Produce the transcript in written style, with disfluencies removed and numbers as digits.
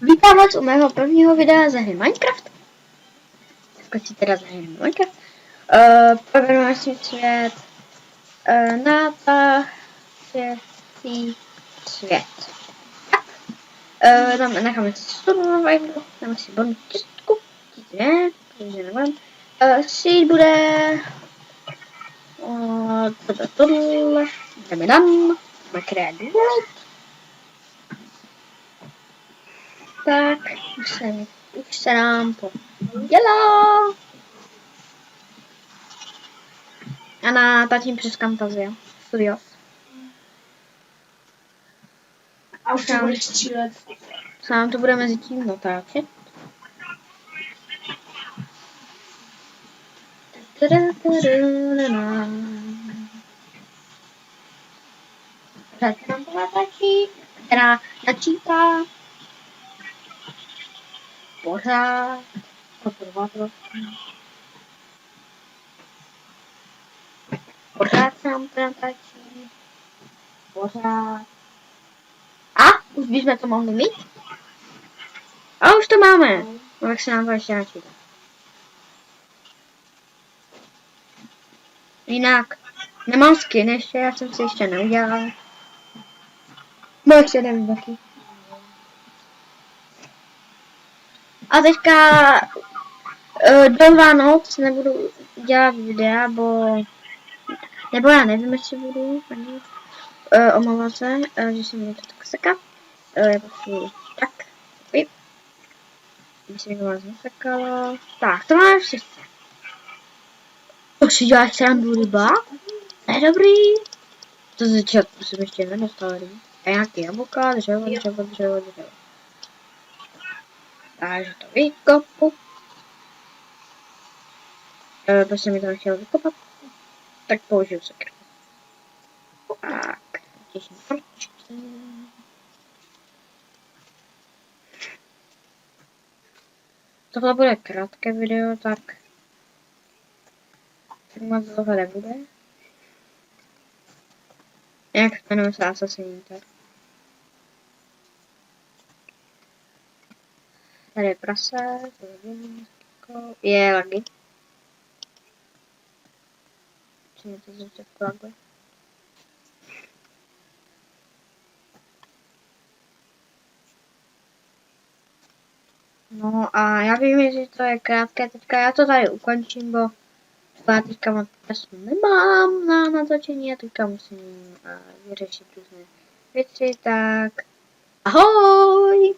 Vítám vás u mého prvního videa ze hry Minecraft. Dneska si teda zahrajeme Minecraft. Probereme si svět. Natáčecí svět. Tak. Necháme si survival. Dáme si bonus čistku. Ne, protože nemám. Seed bude... tohle. Jdeme tam. Máme create world. Tak, už se nám to dělá. A natáčím přes Camtasia Studios. A už to bude střílet. Co nám to bude mezi tím natáčet? Pořád nám to natáčí, která načítá. Pořád. Pořád se nám to natáčí. Pořád. A už bychom to mohli mít. A už to máme. No, jak se nám to ještě načítá. Jinak, nemám skin ještě, já jsem si ještě neudělal. No ještě nevím taky. A teďka do Vánoc nebudu dělat videa, nebo já nevím, jestli budu, ani omlouvám se, že se mi to tak seká. Já potřebuji tak, takový. Myslím, že vás nesekalo. Tak, to máme všechno. To si děláš srandu ryba? To je dobrý. To ze začátku jsem ještě nedostal rybu. A nějaký jablka, dřevo. Takže to vykopu. Prostě mi to nechtělo vykopat. Tak použiju sekru. Tak, těším prčky. Tohle bude krátké video, tak moc dlouho nebude. Jak jmenuje se Assassin Inter. Tady je prase, je lagy. Co mi to zase laguje? No a já vím, že to je krátké, teďka já to tady ukončím, bo já teďka moc času nemám na natočení a teďka musím vyřešit různé věci, tak ahoj!